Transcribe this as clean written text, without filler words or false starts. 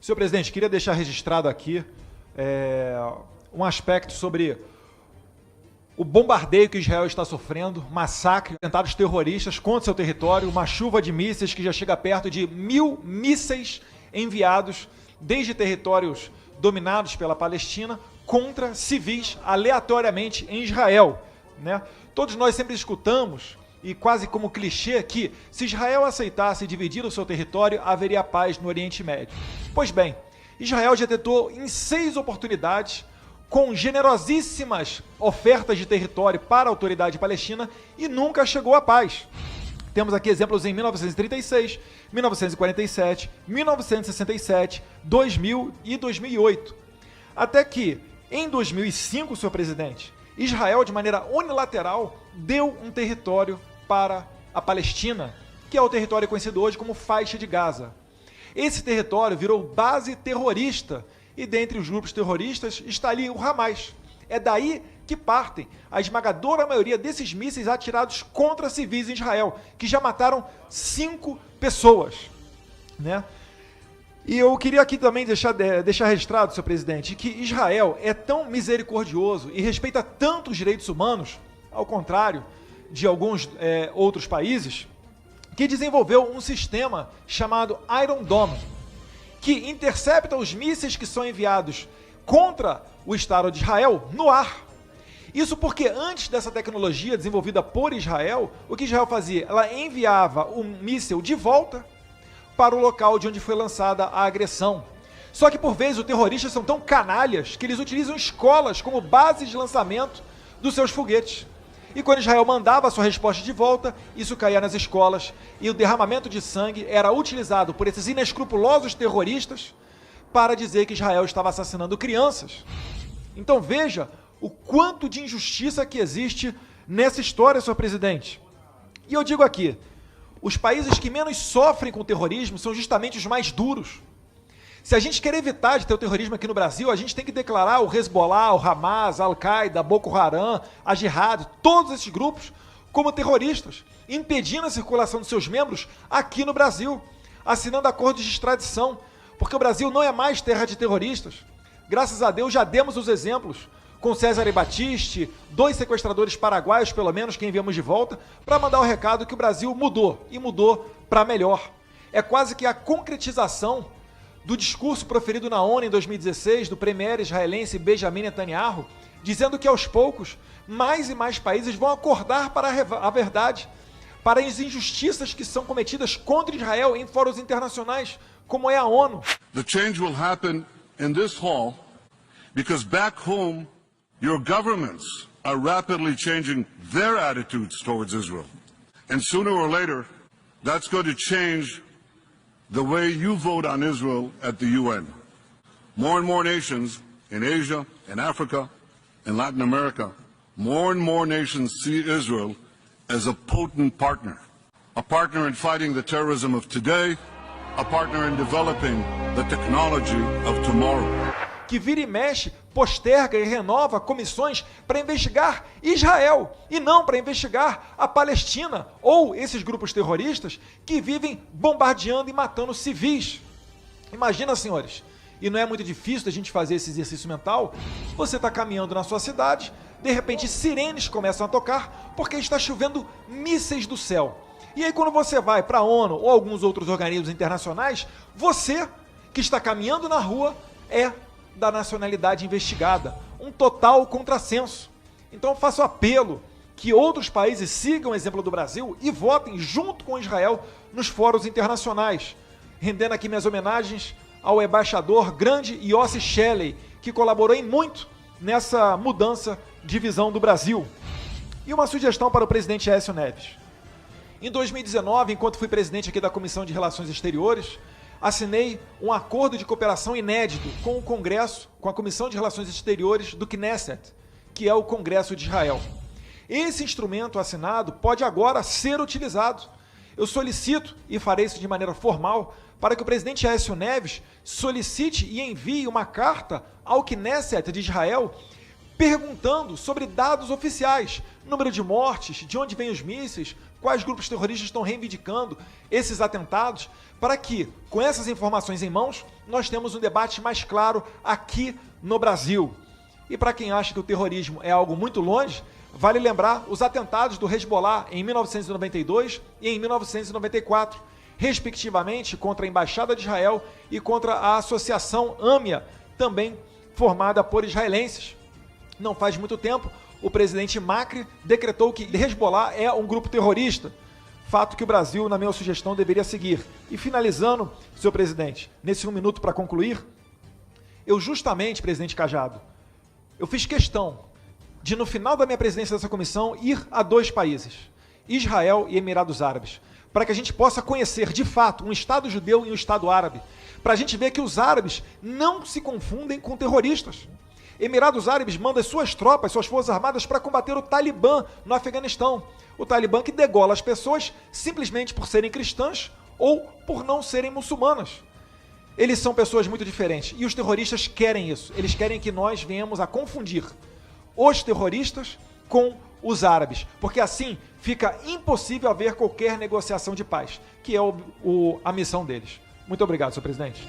Senhor presidente, queria deixar registrado aqui um aspecto sobre o bombardeio que Israel está sofrendo, massacre, atentados terroristas contra seu território, uma chuva de mísseis que já chega perto de 1.000 mísseis enviados desde territórios dominados pela Palestina contra civis aleatoriamente em Israel, né? Todos nós sempre escutamos, e quase como clichê, que se Israel aceitasse dividir o seu território, haveria paz no Oriente Médio. Pois bem, Israel já tentou em 6 oportunidades, com generosíssimas ofertas de território para a autoridade palestina, e nunca chegou à paz. Temos aqui exemplos em 1936, 1947, 1967, 2000 e 2008. Até que, em 2005, senhor presidente, Israel, de maneira unilateral, deu um território para a Palestina, que é o território conhecido hoje como Faixa de Gaza. Esse território virou base terrorista, e dentre os grupos terroristas está ali o Hamas. É daí que partem a esmagadora maioria desses mísseis atirados contra civis em Israel, que já mataram 5 pessoas, né? E eu queria aqui também deixar registrado, senhor presidente, que Israel é tão misericordioso e respeita tanto os direitos humanos, ao contrário de alguns outros países, que desenvolveu um sistema chamado Iron Dome, que intercepta os mísseis que são enviados contra o Estado de Israel no ar. Isso porque antes dessa tecnologia desenvolvida por Israel, o que Israel fazia? Ela enviava o míssil de volta para o local de onde foi lançada a agressão. Só que por vezes os terroristas são tão canalhas que eles utilizam escolas como base de lançamento dos seus foguetes. E quando Israel mandava a sua resposta de volta, isso caía nas escolas e o derramamento de sangue era utilizado por esses inescrupulosos terroristas para dizer que Israel estava assassinando crianças. Então veja o quanto de injustiça que existe nessa história, senhor presidente. E eu digo aqui, os países que menos sofrem com o terrorismo são justamente os mais duros. Se a gente quer evitar de ter o terrorismo aqui no Brasil, a gente tem que declarar o Hezbollah, o Hamas, a Al-Qaeda, Boko Haram, a Jihad, todos esses grupos como terroristas, impedindo a circulação de seus membros aqui no Brasil, assinando acordos de extradição, porque o Brasil não é mais terra de terroristas. Graças a Deus já demos os exemplos com César e Batiste, 2 sequestradores paraguaios, pelo menos, que enviamos de volta, para mandar o recado que o Brasil mudou, e mudou para melhor. É quase que a concretização do discurso proferido na ONU em 2016, do premier israelense Benjamin Netanyahu, dizendo que aos poucos, mais e mais países vão acordar para a verdade, para as injustiças que são cometidas contra Israel em fóruns internacionais, como é a ONU. The change will happen in this hall because back home your governments are rapidly changing their attitudes towards Israel. And sooner or later, that's going to change the way you vote on Israel at the UN. More and more nations in Asia, in Africa, in Latin America, more and more nations see Israel as a potent partner in fighting the terrorism of today, a partner in developing the technology of tomorrow. Que vira e mexe, posterga e renova comissões para investigar Israel e não para investigar a Palestina ou esses grupos terroristas que vivem bombardeando e matando civis. Imagina, senhores, e não é muito difícil a gente fazer esse exercício mental, você está caminhando na sua cidade, de repente sirenes começam a tocar porque está chovendo mísseis do céu. E aí quando você vai para a ONU ou alguns outros organismos internacionais, você que está caminhando na rua é da nacionalidade investigada, um total contrassenso. Então eu faço apelo que outros países sigam o exemplo do Brasil e votem junto com Israel nos fóruns internacionais, rendendo aqui minhas homenagens ao embaixador grande Yossi Shelley, que colaborou em muito nessa mudança de visão do Brasil. E uma sugestão para o presidente Aécio Neves. Em 2019, enquanto fui presidente aqui da Comissão de Relações Exteriores, assinei um acordo de cooperação inédito com o Congresso, com a Comissão de Relações Exteriores do Knesset, que é o Congresso de Israel. Esse instrumento assinado pode agora ser utilizado. Eu solicito, e farei isso de maneira formal, para que o presidente Aécio Neves solicite e envie uma carta ao Knesset de Israel perguntando sobre dados oficiais, número de mortes, de onde vêm os mísseis, quais grupos terroristas estão reivindicando esses atentados, para que, com essas informações em mãos, nós temos um debate mais claro aqui no Brasil. E para quem acha que o terrorismo é algo muito longe, vale lembrar os atentados do Hezbollah em 1992 e em 1994, respectivamente contra a Embaixada de Israel e contra a Associação AMIA, também formada por israelenses. Não faz muito tempo, o presidente Macri decretou que Hezbollah é um grupo terrorista, fato que o Brasil, na minha sugestão, deveria seguir. E finalizando, senhor presidente, nesse 1 minuto para concluir, eu justamente, presidente Cajado, eu fiz questão de, no final da minha presidência dessa comissão, ir a 2 países, Israel e Emirados Árabes, para que a gente possa conhecer, de fato, um Estado judeu e um Estado árabe, para a gente ver que os árabes não se confundem com terroristas. Emirados Árabes manda suas tropas, suas forças armadas para combater o Talibã no Afeganistão. O Talibã que degola as pessoas simplesmente por serem cristãs ou por não serem muçulmanas. Eles são pessoas muito diferentes e os terroristas querem isso. Eles querem que nós venhamos a confundir os terroristas com os árabes, porque assim fica impossível haver qualquer negociação de paz, que é a missão deles. Muito obrigado, senhor presidente.